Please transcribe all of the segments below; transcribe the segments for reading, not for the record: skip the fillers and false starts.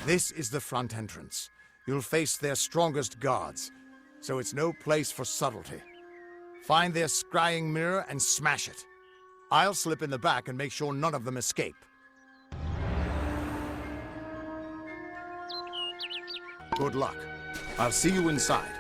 This is the front entrance. You'll face their strongest guards, so it's no place for subtlety. Find their scrying mirror and smash it. I'll slip in the back and make sure none of them escape. Good luck. I'll see you inside.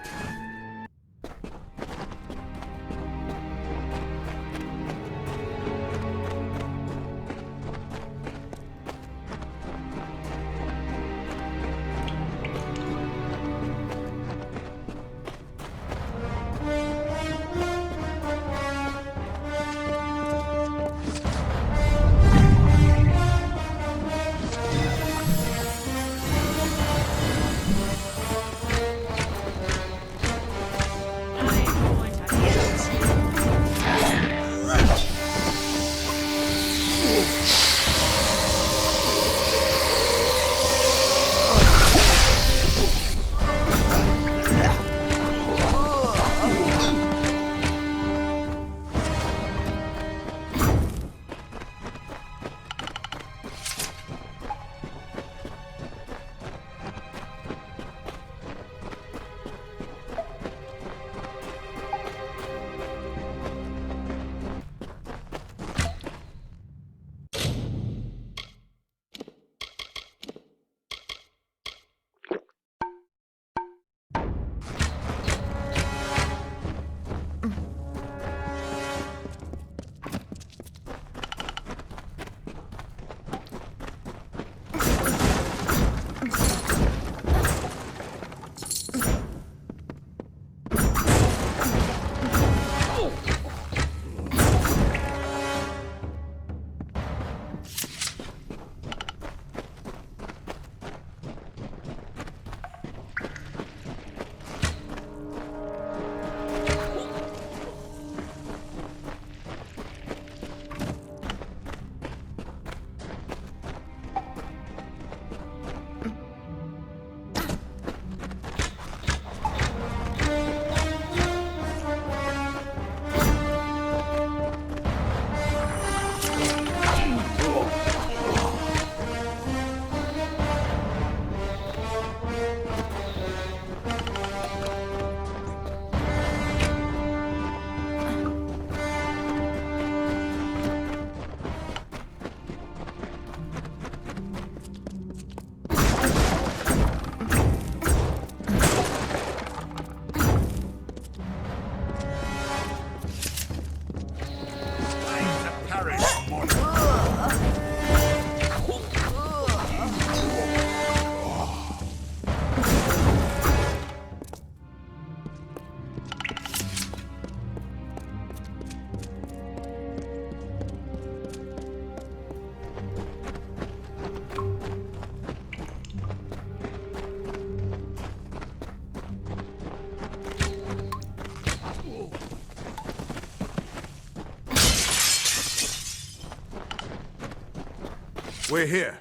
We're here.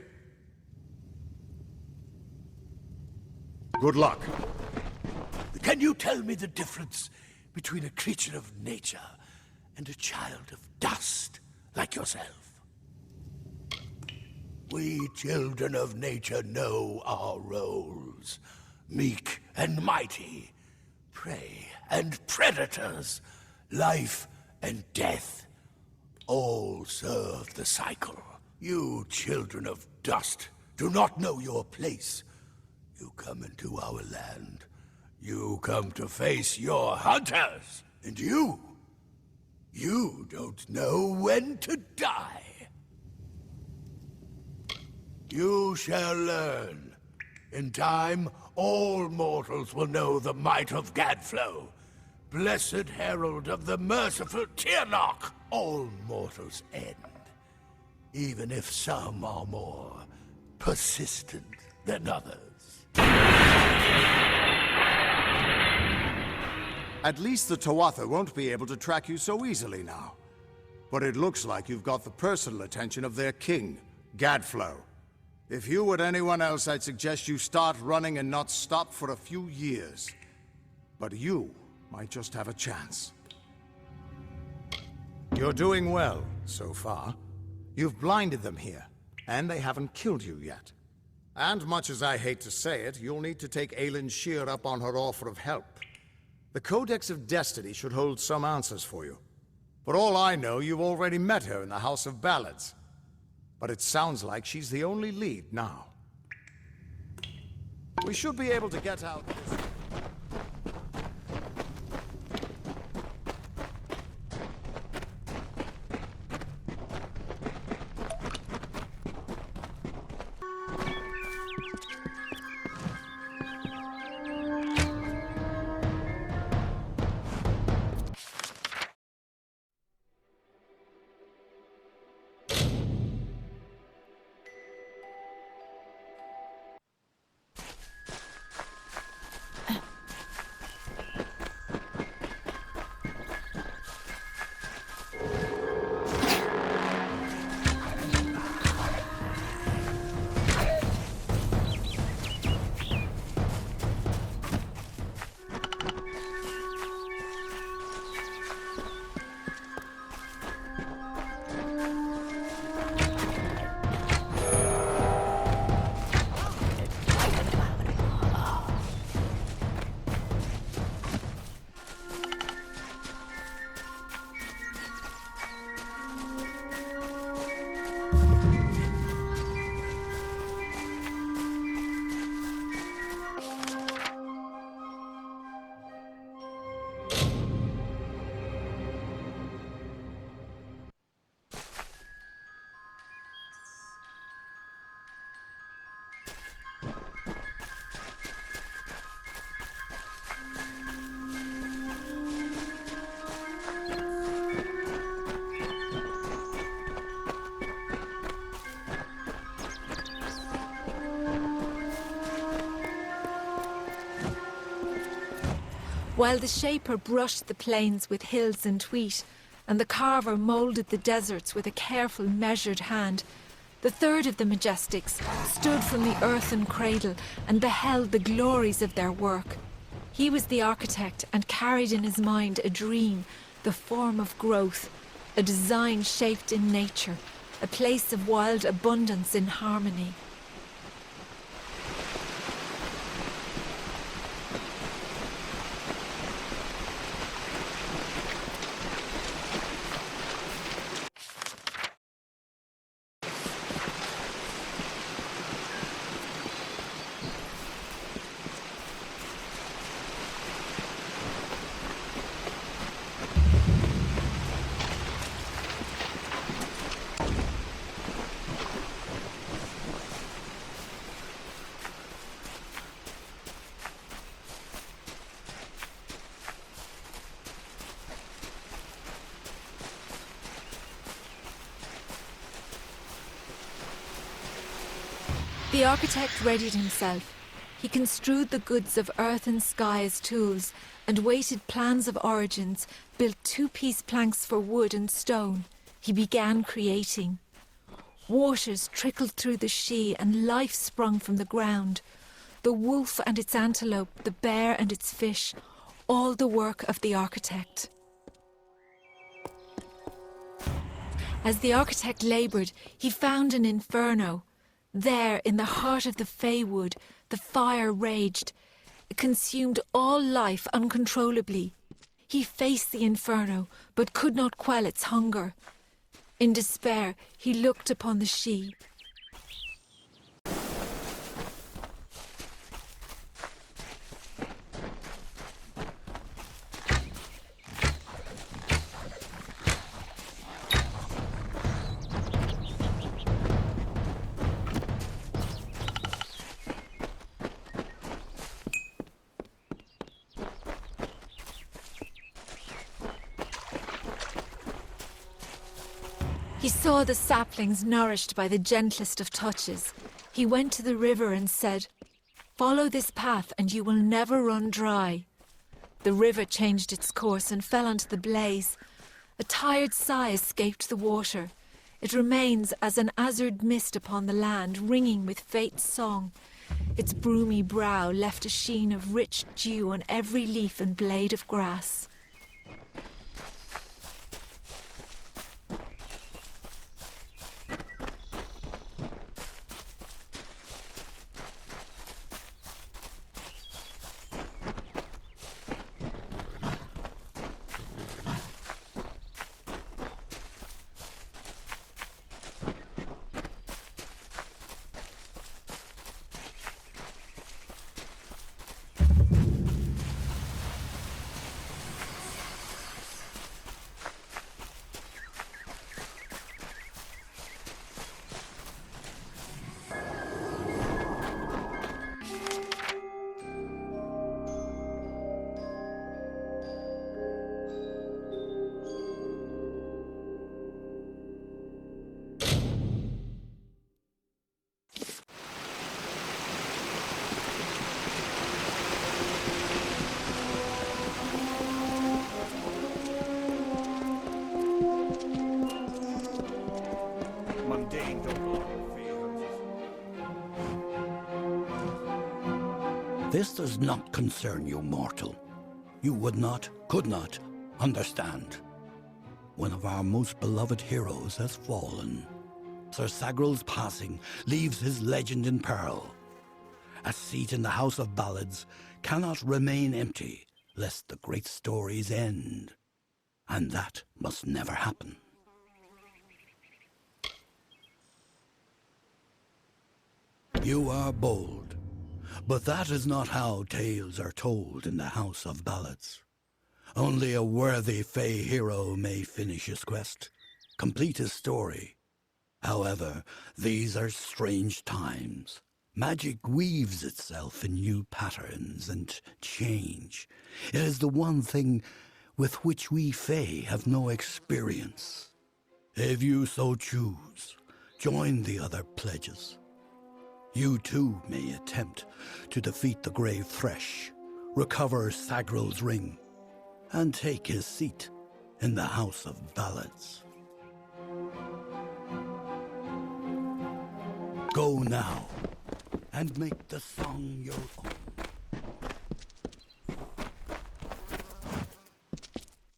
Good luck. Can you tell me the difference between a creature of nature and a child of dust like yourself? We children of nature know our roles. Meek and mighty, prey and predators, life and death, all serve the cycle. You children of dust do not know your place. You come into our land. You come to face your hunters. And you don't know when to die. You shall learn. In time, all mortals will know the might of Gadflow, blessed herald of the merciful Tyrnok. All mortals end, even if some are more persistent than others. At least the Tawatha won't be able to track you so easily now. But it looks like you've got the personal attention of their king, Gadflow. If you were anyone else, I'd suggest you start running and not stop for a few years. But you might just have a chance. You're doing well, so far. You've blinded them here, and they haven't killed you yet. And much as I hate to say it, you'll need to take Aelin Shear up on her offer of help. The Codex of Destiny should hold some answers for you. For all I know, you've already met her in the House of Ballads. But it sounds like she's the only lead now. We should be able to get out this... While the shaper brushed the plains with hills and wheat, and the carver moulded the deserts with a careful, measured hand, the third of the Majestics stood from the earthen cradle and beheld the glories of their work. He was the architect and carried in his mind a dream, the form of growth, a design shaped in nature, a place of wild abundance in harmony. The architect readied himself. He construed the goods of earth and sky as tools, and weighted plans of origins, built two-piece planks for wood and stone. He began creating. Waters trickled through the Shee, and life sprung from the ground. The wolf and its antelope, the bear and its fish, all the work of the architect. As the architect laboured, he found an inferno. There, in the heart of the Feywood, the fire raged. It consumed all life uncontrollably. He faced the inferno, but could not quell its hunger. In despair, he looked upon the Shee. He saw the saplings nourished by the gentlest of touches. He went to the river and said, "Follow this path and you will never run dry." The river changed its course and fell onto the blaze. A tired sigh escaped the water. It remains as an azured mist upon the land, ringing with fate's song. Its broomy brow left a sheen of rich dew on every leaf and blade of grass. This does not concern you, mortal. You would not, could not, understand. One of our most beloved heroes has fallen. Sir Sagral's passing leaves his legend in peril. A seat in the House of Ballads cannot remain empty, lest the great stories end. And that must never happen. You are bold, but that is not how tales are told in the House of Ballads. Only a worthy Fey hero may finish his quest, complete his story. However, these are strange times. Magic weaves itself in new patterns and change. It is the one thing with which we Fey have no experience. If you so choose, join the other pledges. You too may attempt to defeat the Grave Thresh, recover Sagral's ring, and take his seat in the House of Ballads. Go now, and make the song your own.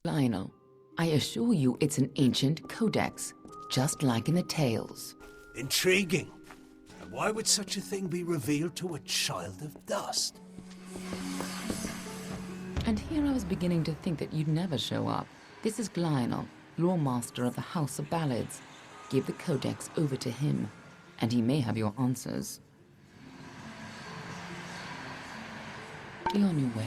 Lionel, I assure you it's an ancient codex, just like in the tales. Intriguing. And why would such a thing be revealed to a child of dust? And here I was beginning to think that you'd never show up. This is Lionel, lore master of the House of Ballads. Give the codex over to him, and he may have your answers. Be on your way.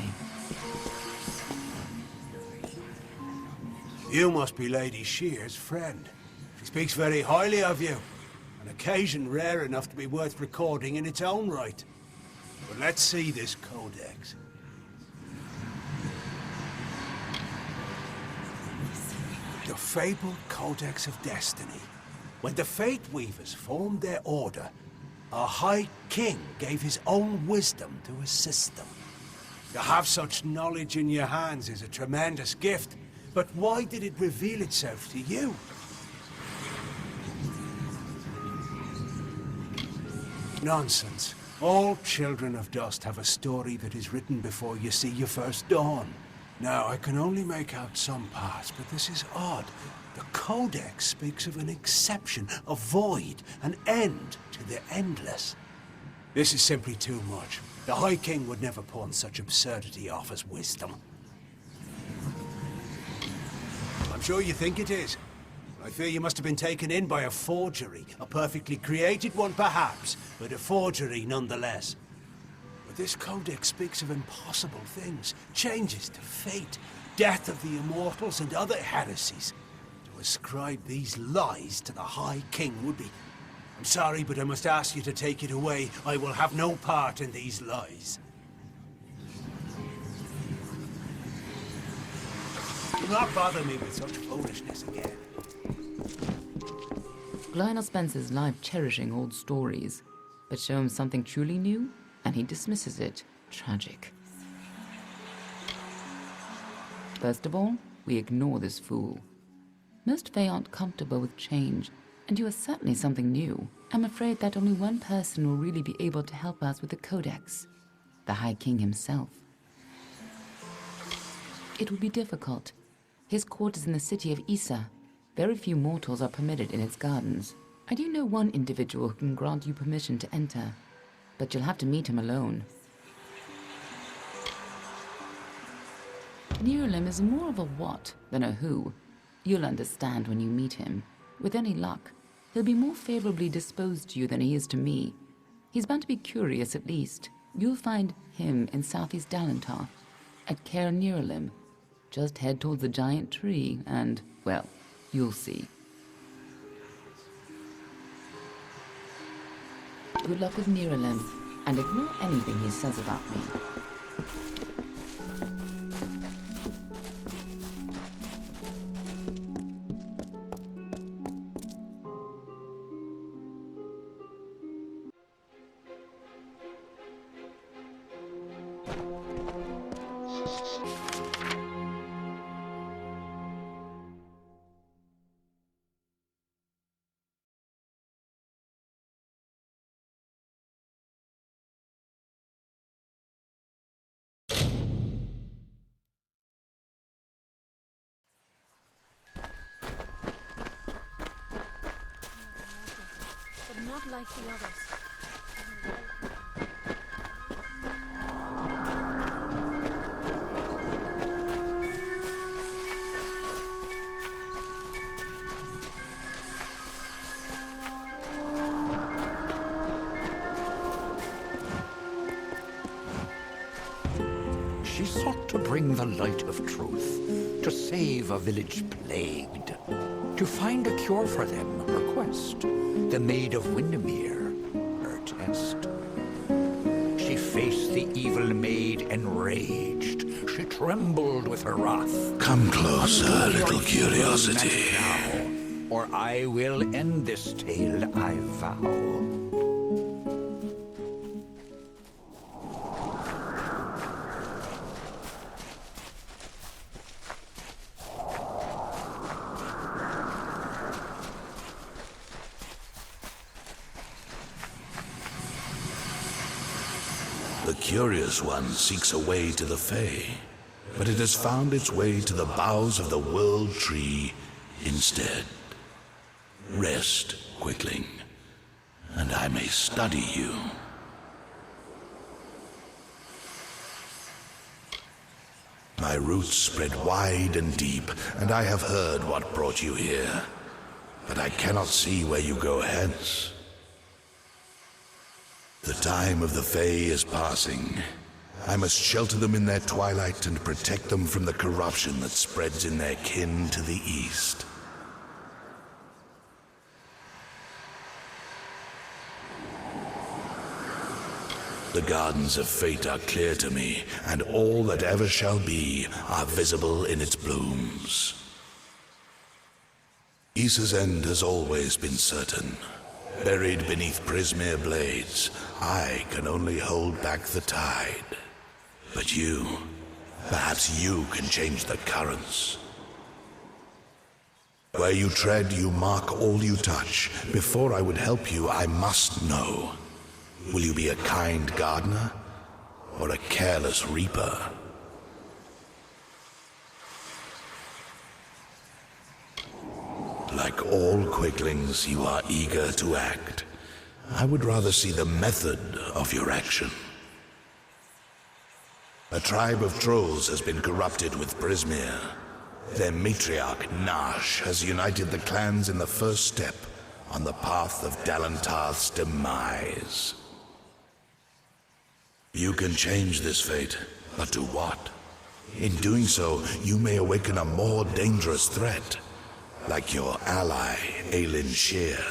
You must be Lady Shear's friend. She speaks very highly of you. An occasion rare enough to be worth recording in its own right. But let's see this codex. The fabled Codex of Destiny. When the Fate Weavers formed their order, our High King gave his own wisdom to assist them. To have such knowledge in your hands is a tremendous gift, but why did it reveal itself to you? Nonsense. All children of dust have a story that is written before you see your first dawn. Now, I can only make out some parts, but this is odd. The Codex speaks of an exception, a void, an end to the endless. This is simply too much. The High King would never pawn such absurdity off as wisdom. I'm sure you think it is. I fear you must have been taken in by a forgery. A perfectly created one, perhaps, but a forgery nonetheless. But this codex speaks of impossible things, changes to fate, death of the immortals, and other heresies. To ascribe these lies to the High King would be... I'm sorry, but I must ask you to take it away. I will have no part in these lies. Do not bother me with such foolishness again. Lionel spends his life cherishing old stories, but show him something truly new, and he dismisses it. Tragic. First of all, we ignore this fool. Most Fae aren't comfortable with change, and you are certainly something new. I'm afraid that only one person will really be able to help us with the Codex. The High King himself. It will be difficult. His court is in the city of Issa. Very few mortals are permitted in its gardens. I do know one individual who can grant you permission to enter, but you'll have to meet him alone. Neuralem is more of a what than a who. You'll understand when you meet him. With any luck, he'll be more favorably disposed to you than he is to me. He's bound to be curious at least. You'll find him in southeast Dalentar, at Caer Neuralem. Just head towards the giant tree and, well, you'll see. Good luck with Neuralem, and ignore anything he says about me. not like the others. She sought to bring the light of truth, to save a village plagued, to find a cure for them, her quest, the Maid of Windermere, her test. She faced the evil maid enraged, she trembled with her wrath. Come closer, little curiosity. Now, or I will end this tale, I vow. The curious one seeks a way to the Fae, but it has found its way to the boughs of the World Tree instead. Rest, Quickling, and I may study you. My roots spread wide and deep, and I have heard what brought you here, but I cannot see where you go hence. The time of the Fae is passing. I must shelter them in their twilight and protect them from the corruption that spreads in their kin to the east. The gardens of fate are clear to me, and all that ever shall be are visible in its blooms. Issa's end has always been certain. Buried beneath Prismere blades, I can only hold back the tide. But you, perhaps you can change the currents. Where you tread, you mark all you touch. Before I would help you, I must know. Will you be a kind gardener, or a careless reaper? Like all quicklings, you are eager to act. I would rather see the method of your action. A tribe of trolls has been corrupted with Prismere. Their matriarch, Nash, has united the clans in the first step on the path of Dalantarth's demise. You can change this fate, but to what? In doing so, you may awaken a more dangerous threat. Like your ally, Aelin Shear.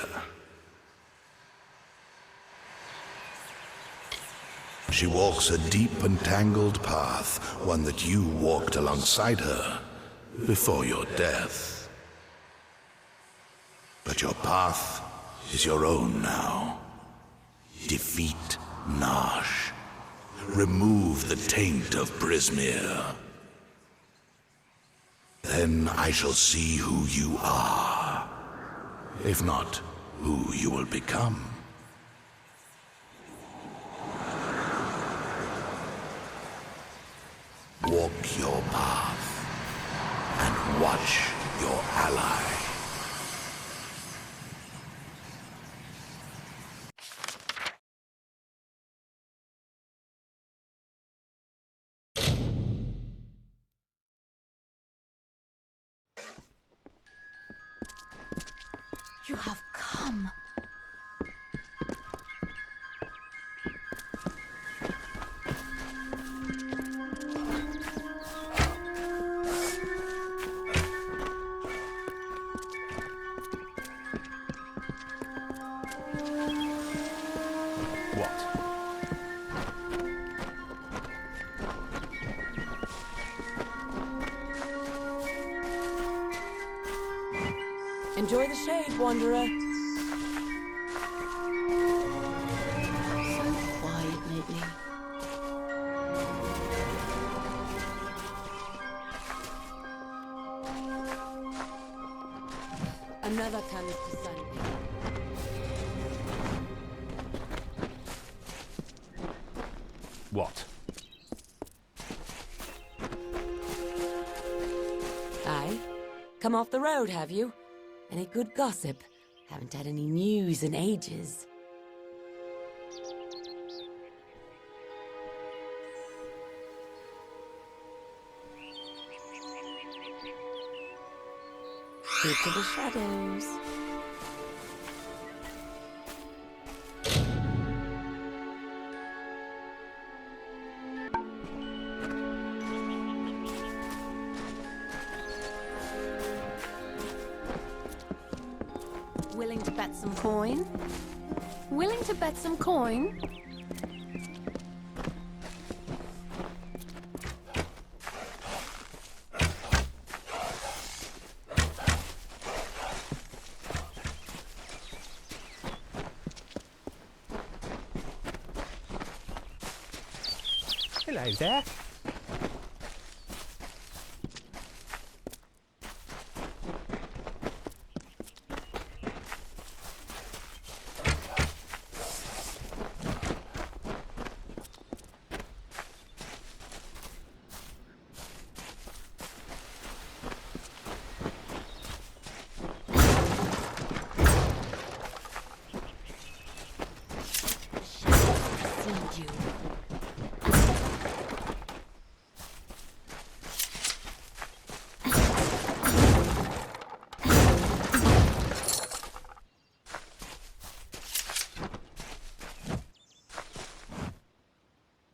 She walks a deep and tangled path, one that you walked alongside her before your death. But your path is your own now. Defeat Nash. Remove the taint of Prismere. Then I shall see who you are. If not, who you will become. Walk your path and watch your ally. You have come. What? Enjoy the shade, Wanderer. So quiet lately. Another comes to sun. What? Aye? Come off the road, have you? Any good gossip? Haven't had any news in ages. Keep to the shadows. Willing to bet some coin? Willing to bet some coin? Hello there.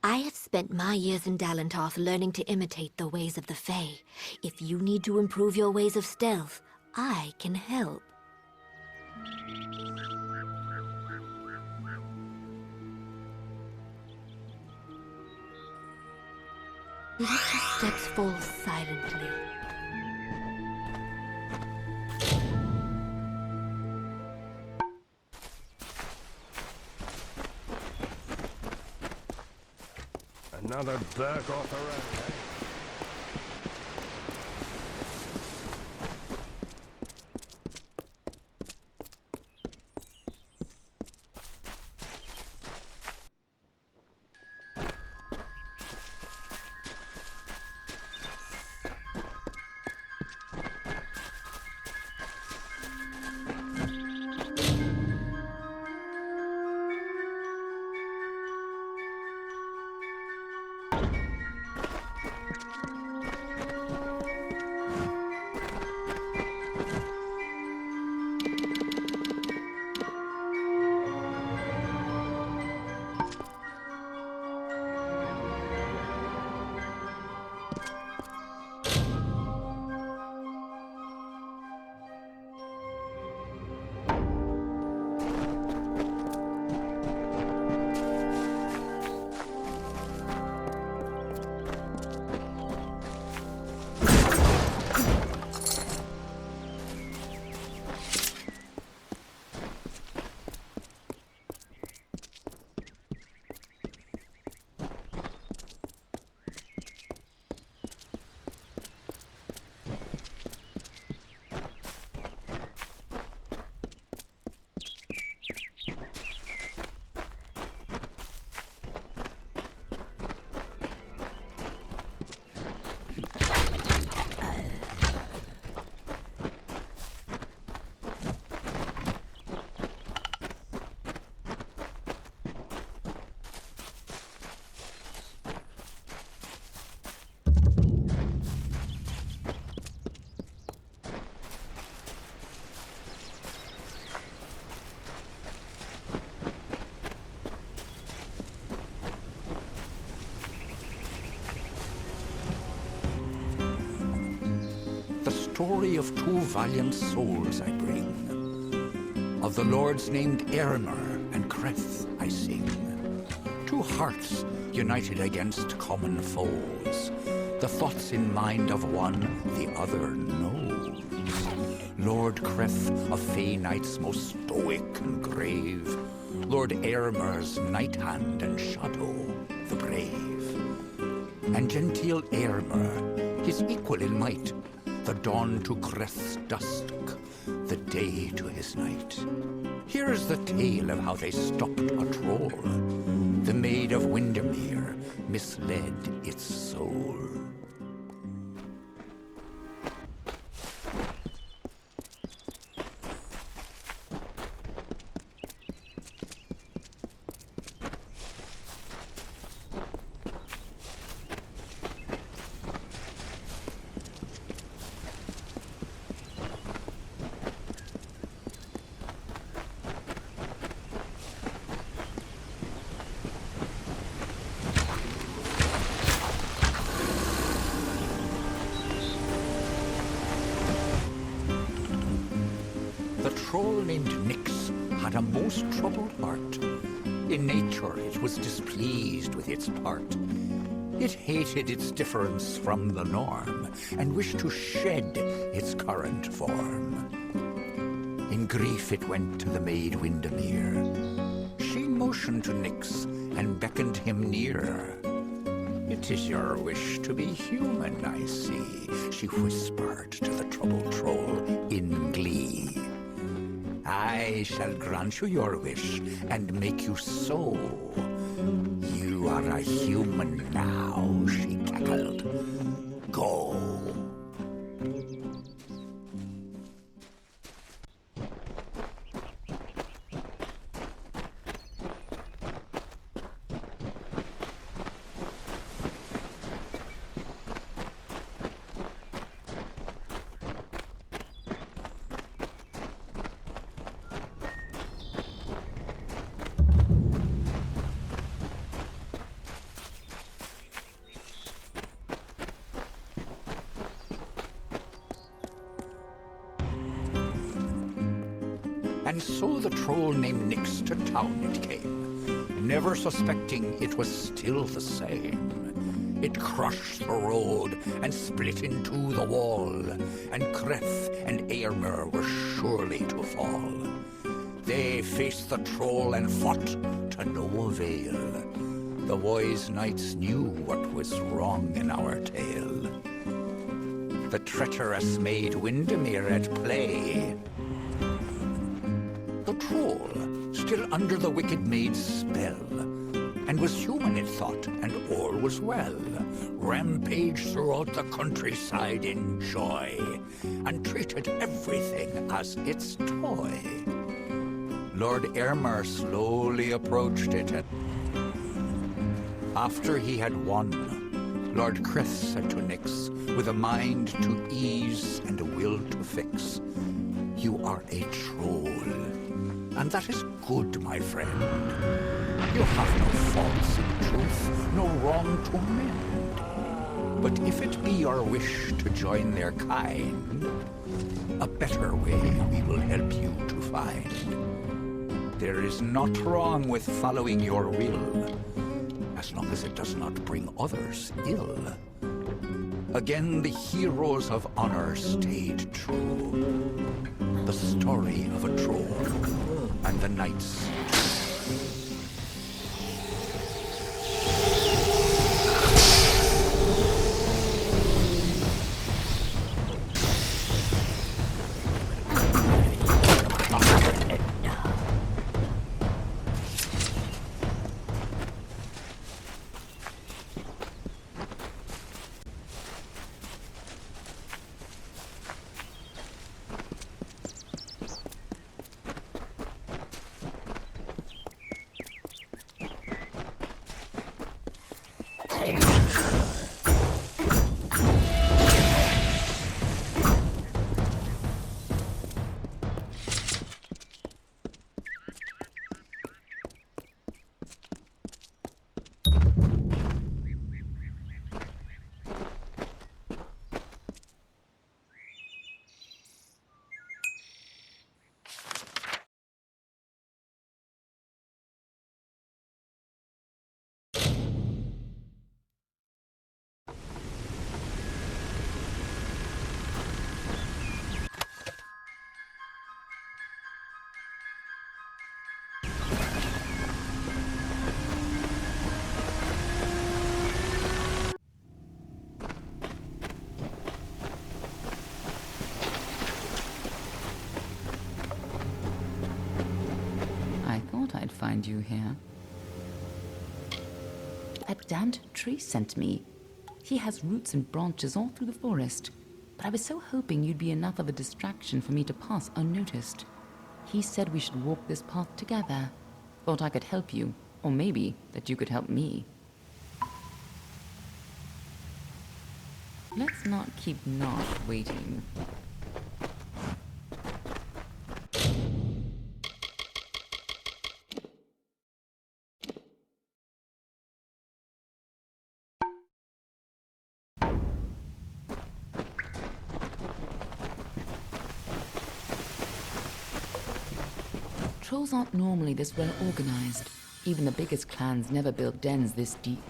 I have spent my years in Dalentarth learning to imitate the ways of the Fae. If you need to improve your ways of stealth, I can help. Let your steps fall silently. Another berk off the road, eh? Story of two valiant souls I bring. Of the lords named Ermer and Kreth I sing. Two hearts united against common foes. The thoughts in mind of one the other knows. Lord Kreth, of Fey Knights most stoic and grave. Lord Ermer's night hand and shadow, the brave. And genteel Ermer, his equal in might. The dawn to Kreth's dusk, the day to his night. Here's the tale of how they stopped a troll. The Maid of Windermere misled its soul. troll named Nyx had a most troubled heart. In nature it was displeased with its part. It hated its difference from the norm, and wished to shed its current form. In grief it went to the maid Windermere. She motioned to Nyx and beckoned him near. "It is your wish to be human, I see," she whispered to the troubled troll in glee. "I shall grant you your wish and make you so. You are a human now," she cackled. "Go." And so the troll named Nyx to town it came, never suspecting it was still the same. It crushed the road and split into the wall, and Creth and Eärmer were surely to fall. They faced the troll and fought to no avail. The wise knights knew what was wrong in our tale. The treacherous maid Windermere at play. The troll, still under the wicked maid's spell, and was human it thought, and all was well, rampaged throughout the countryside in joy, and treated everything as its toy. Lord Eärmer slowly approached it, and after he had won, Lord Creth said to Nyx, with a mind to ease and a will to fix, "You are a troll. And that is good, my friend. You have no faults in truth, no wrong to mend. But if it be your wish to join their kind, a better way we will help you to find. There is naught wrong with following your will, as long as it does not bring others ill." Again the heroes of honor stayed true. The story of a troll and the knights. I'd find you here. A damned tree sent me. He has roots and branches all through the forest, but I was so hoping you'd be enough of a distraction for me to pass unnoticed. He said we should walk this path together. Thought I could help you, or maybe that you could help me. Let's not keep Nosh waiting. Trolls aren't normally this well organized. Even the biggest clans never built dens this deep.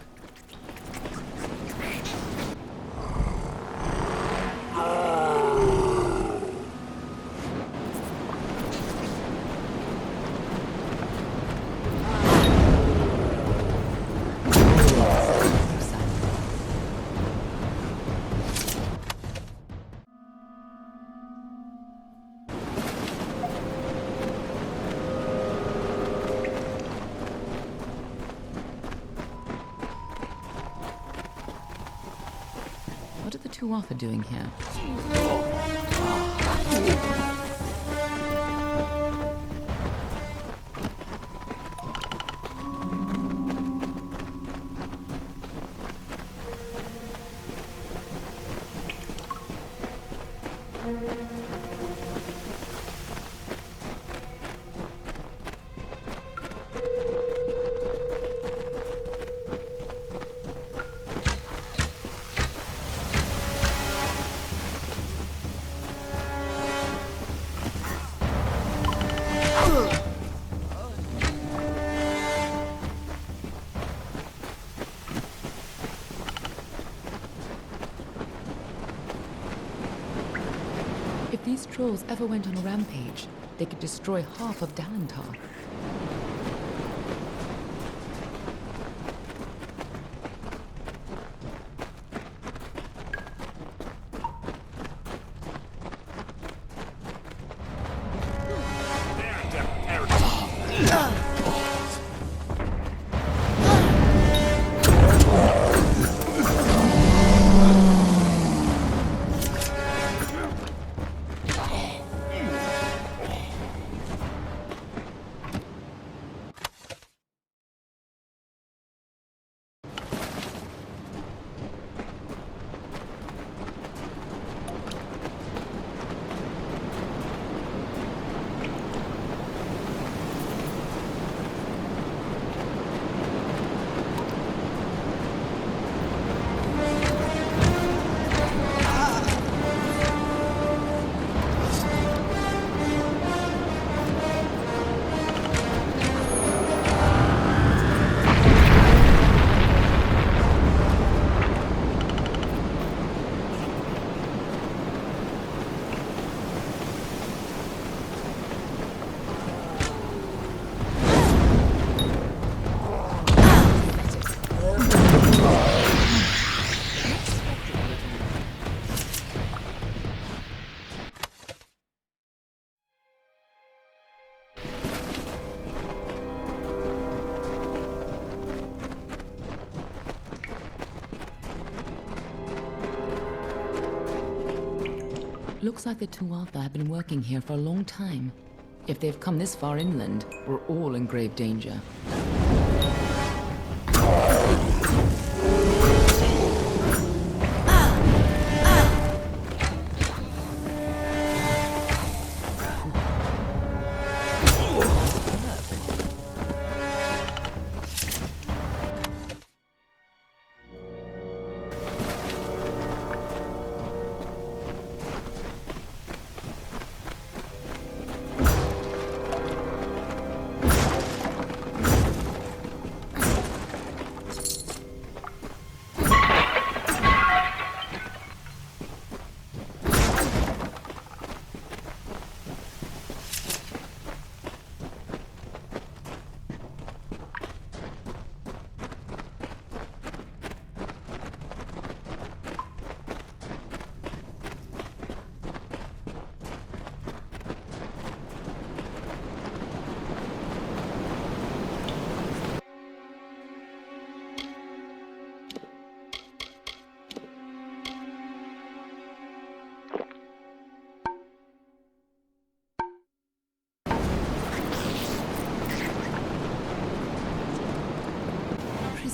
What are the Tawatha doing here? If these trolls ever went on a rampage, they could destroy half of Dalantar. Looks like the Tawatha have been working here for a long time. If they've come this far inland, we're all in grave danger.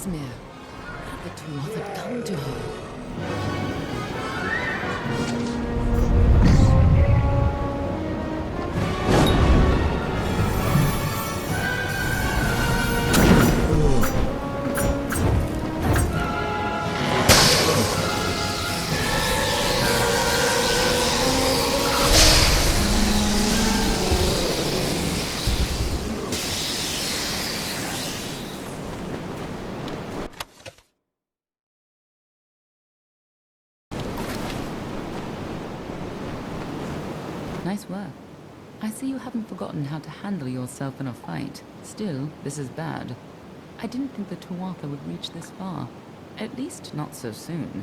What have the Tawatha done to her? Nice work. I see you haven't forgotten how to handle yourself in a fight. Still, this is bad. I didn't think the Tawatha would reach this far. At least not so soon.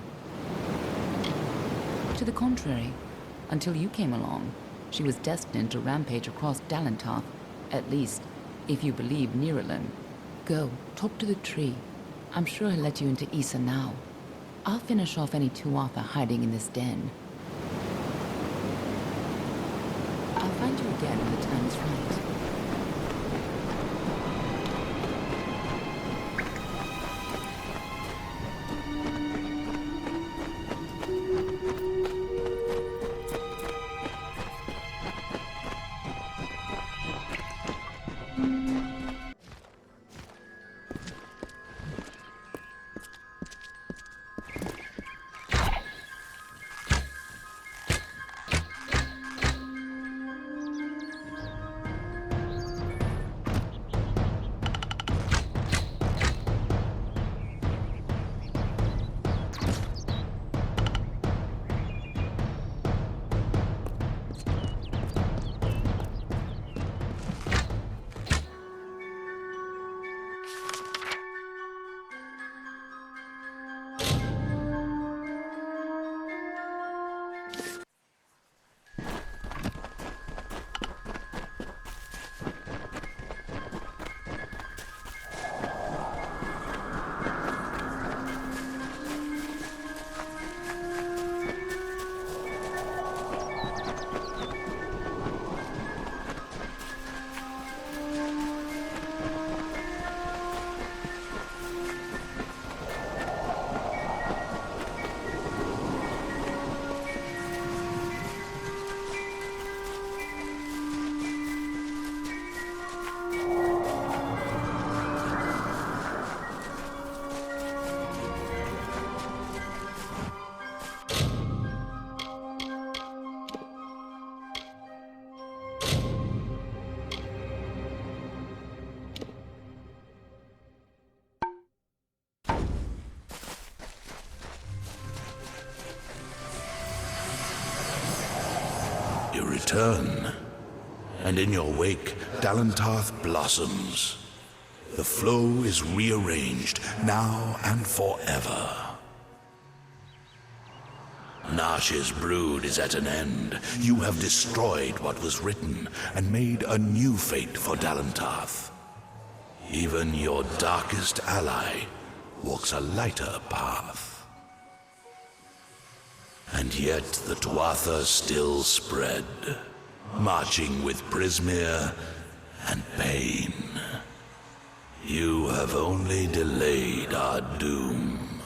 To the contrary, until you came along, she was destined to rampage across Dalentarth. At least, if you believe Niralim. Go, talk to the tree. I'm sure he'll let you into Issa now. I'll finish off any Tawatha hiding in this den. I'll find you again when the time is right. You return, and in your wake, Dalentarth blossoms. The flow is rearranged, now and forever. Nash's brood is at an end. You have destroyed what was written, and made a new fate for Dalentarth. Even your darkest ally walks a lighter path. And yet the Tawatha still spread, marching with Prismere and pain. You have only delayed our doom.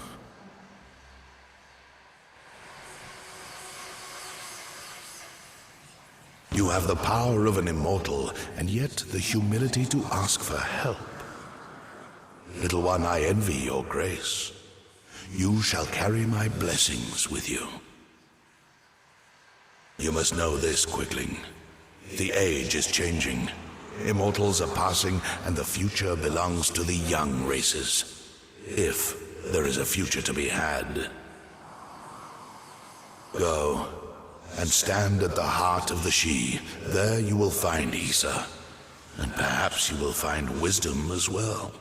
You have the power of an immortal, and yet the humility to ask for help. Little one, I envy your grace. You shall carry my blessings with you. You must know this, Quickling. The age is changing. Immortals are passing, and the future belongs to the young races. If there is a future to be had. Go, and stand at the heart of the She. There you will find Issa, and perhaps you will find wisdom as well.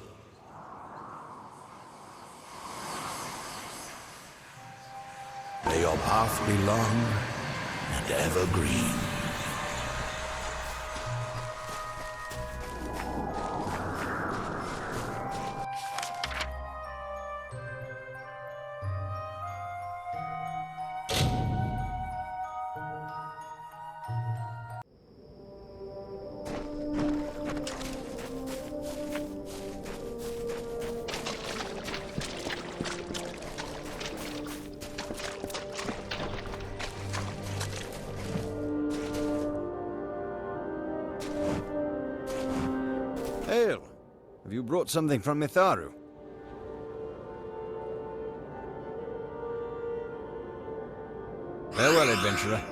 May your path be long and evergreen. Hail! Have you brought something from Mitharu? Farewell, adventurer.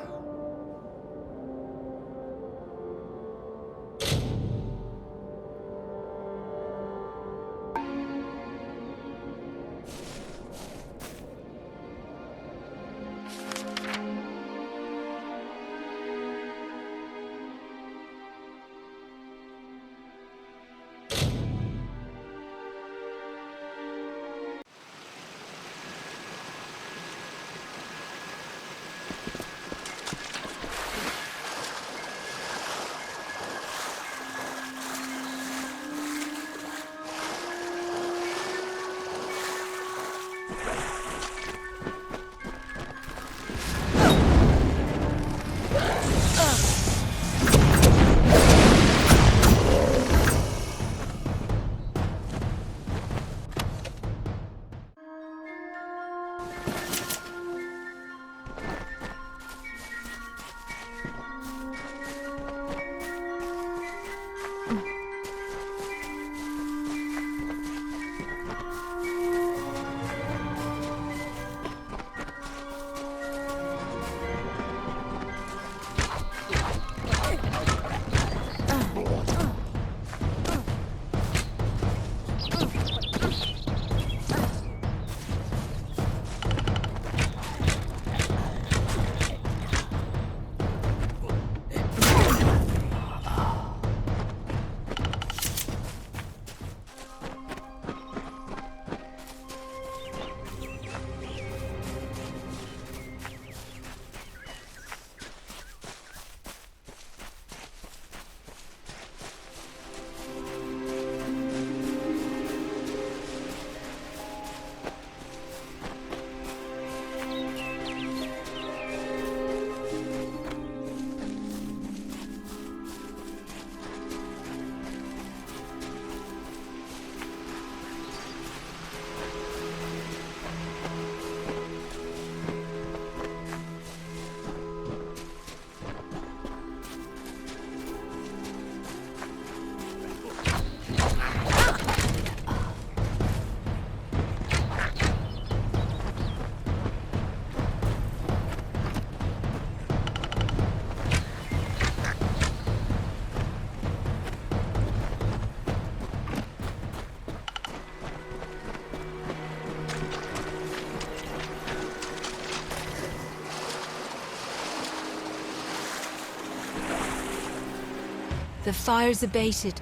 The fires abated,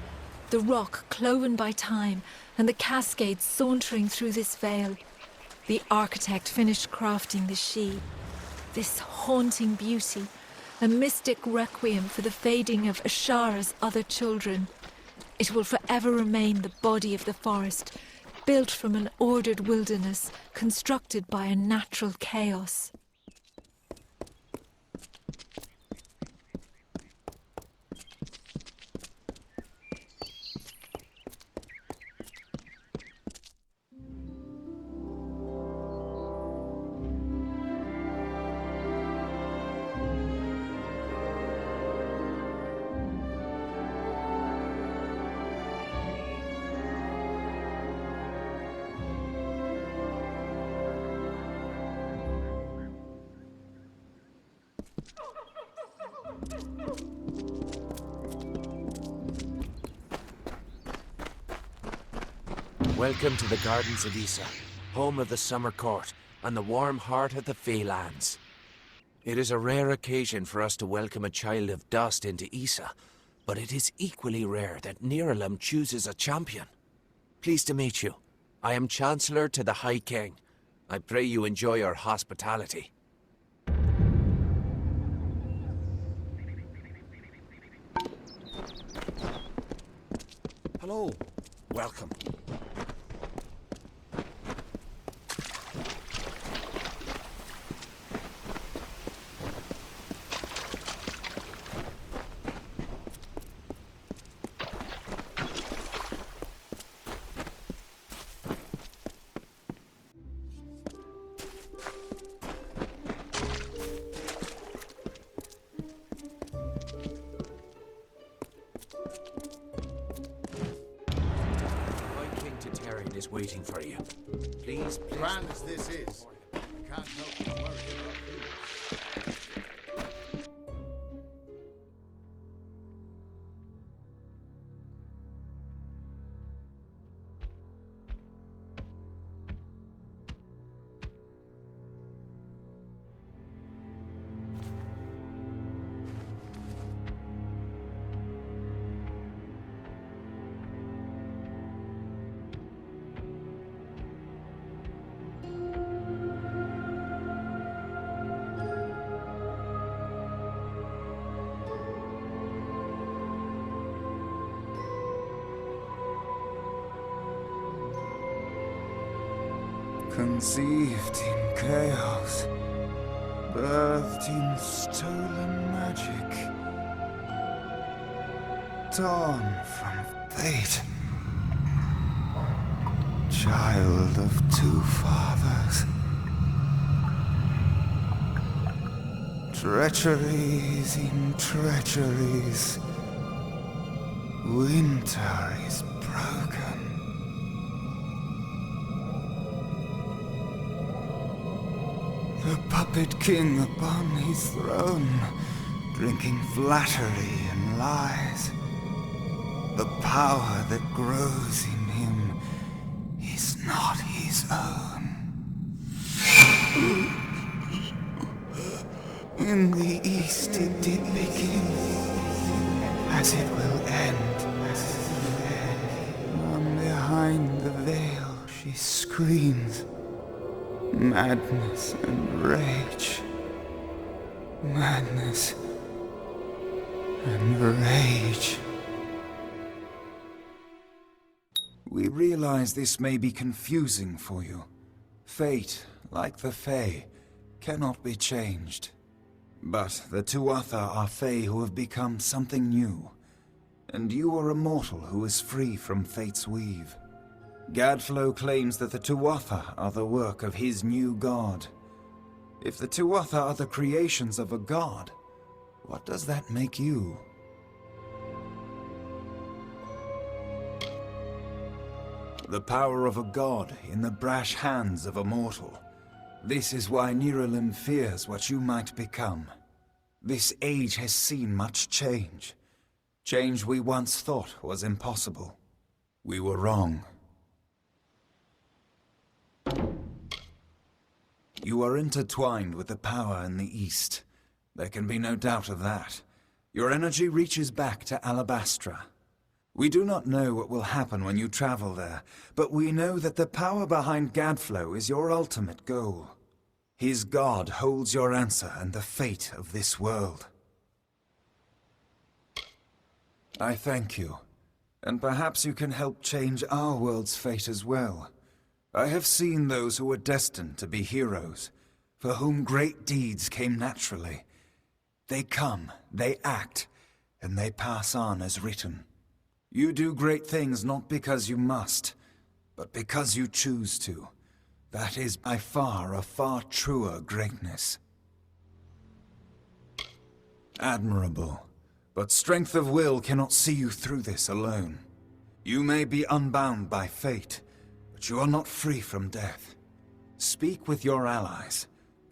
the rock cloven by time, and the cascades sauntering through this vale. The architect finished crafting the she. This haunting beauty, a mystic requiem for the fading of Ashara's other children. It will forever remain the body of the forest, built from an ordered wilderness, constructed by a natural chaos. Welcome to the Gardens of Issa, home of the Summer Court, and the warm heart of the Feylands. It is a rare occasion for us to welcome a child of dust into Issa, but it is equally rare that Niralam chooses a champion. Pleased to meet you. I am Chancellor to the High King. I pray you enjoy our hospitality. Hello. Welcome. Is waiting for you. Please. Grand as this is, I can't help but worry about you. Conceived in chaos, birthed in stolen magic, torn from fate, child of two fathers. Treacheries in treacheries, winter is broken. The puppet king upon his throne, drinking flattery and lies. The power that grows in him is not his own. In the east it did begin, as it will end. From behind the veil she screams. Madness and rage. Madness and rage. We realize this may be confusing for you. Fate, like the Fae, cannot be changed. But the Tawatha are Fae who have become something new. And you are a mortal who is free from Fate's weave. Gadflow claims that the Tawatha are the work of his new god. If the Tawatha are the creations of a god, what does that make you? The power of a god in the brash hands of a mortal. This is why Niralim fears what you might become. This age has seen much change. Change we once thought was impossible. We were wrong. You are intertwined with the power in the East. There can be no doubt of that. Your energy reaches back to Alabastra. We do not know what will happen when you travel there, but we know that the power behind Gadflow is your ultimate goal. His god holds your answer and the fate of this world. I thank you, and perhaps you can help change our world's fate as well. I have seen those who were destined to be heroes, for whom great deeds came naturally. They come, they act, and they pass on as written. You do great things not because you must, but because you choose to. That is by far a far truer greatness. Admirable, but strength of will cannot see you through this alone. You may be unbound by fate, but you are not free from death. Speak with your allies.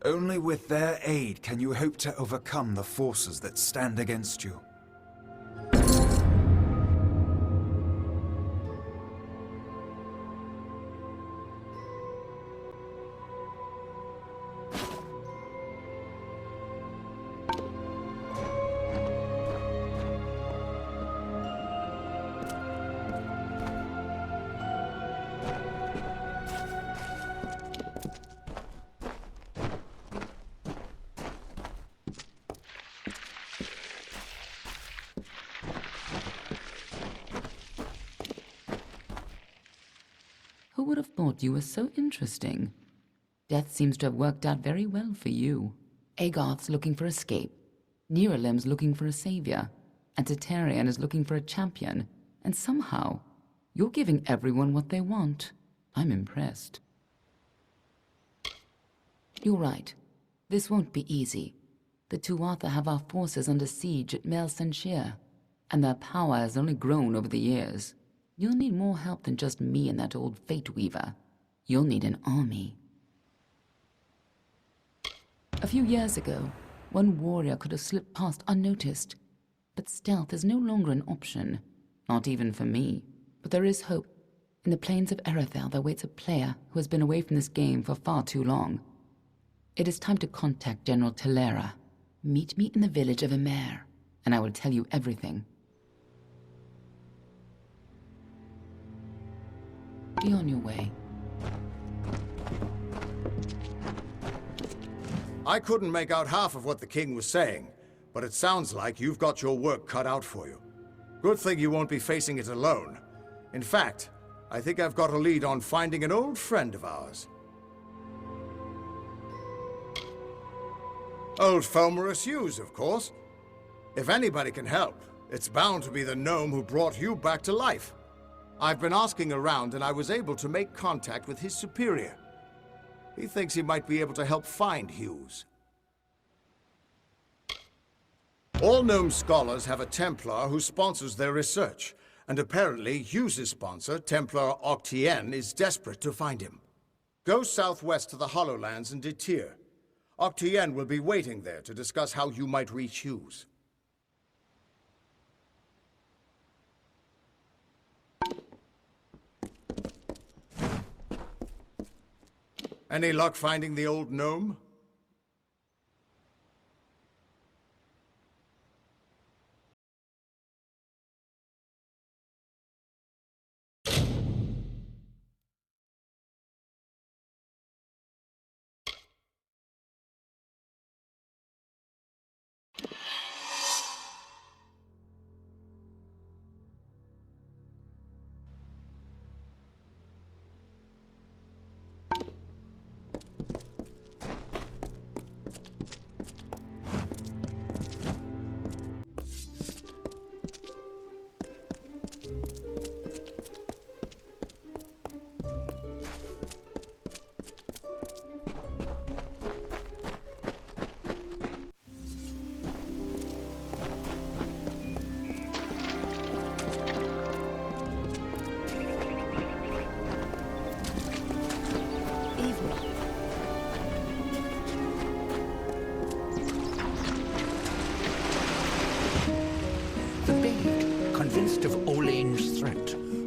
Only with their aid can you hope to overcome the forces that stand against you. Who would have thought you were so interesting? Death seems to have worked out very well for you. Agarth's looking for escape, Niralim's looking for a savior, and Tatarian is looking for a champion, and somehow, you're giving everyone what they want. I'm impressed. You're right. This won't be easy. The Tawatha have our forces under siege at Mel Senshir, and their power has only grown over the years. You'll need more help than just me and that old Fate Weaver. You'll need an army. A few years ago, one warrior could have slipped past unnoticed. But stealth is no longer an option. Not even for me. But there is hope. In the plains of Erethel there waits a player who has been away from this game for far too long. It is time to contact General Telera. Meet me in the village of Emer, and I will tell you everything. Be on your way. I couldn't make out half of what the king was saying, but it sounds like you've got your work cut out for you. Good thing you won't be facing it alone. In fact, I think I've got a lead on finding an old friend of ours. Old Fomorous Hughes, of course. If anybody can help, it's bound to be the gnome who brought you back to life. I've been asking around, and I was able to make contact with his superior. He thinks he might be able to help find Hughes. All gnome scholars have a Templar who sponsors their research, and apparently Hughes' sponsor, Templar Octien, is desperate to find him. Go southwest to the Hollowlands and Detir. Octien will be waiting there to discuss how you might reach Hughes. Any luck finding the old gnome?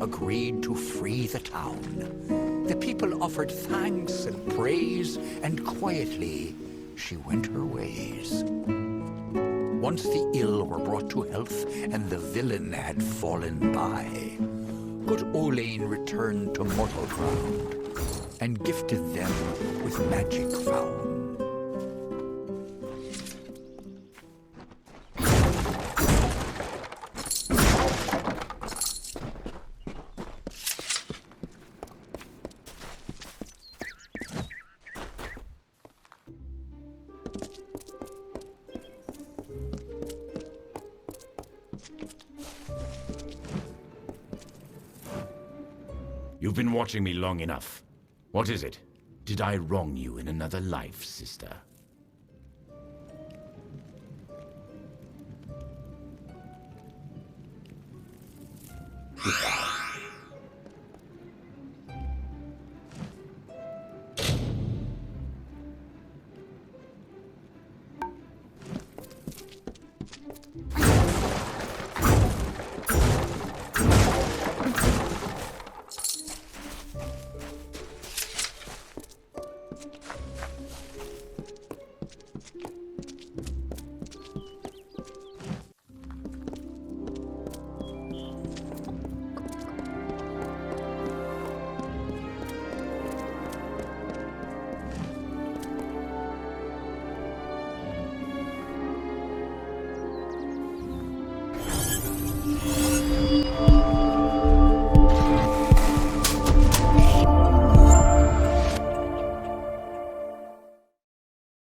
Agreed to free the town. The people offered thanks and praise, and quietly she went her ways. Once the ill were brought to health, and the villain had fallen by, good Olain returned to mortal ground, and gifted them with magic found. You've been watching me long enough. What is it? Did I wrong you in another life, sister?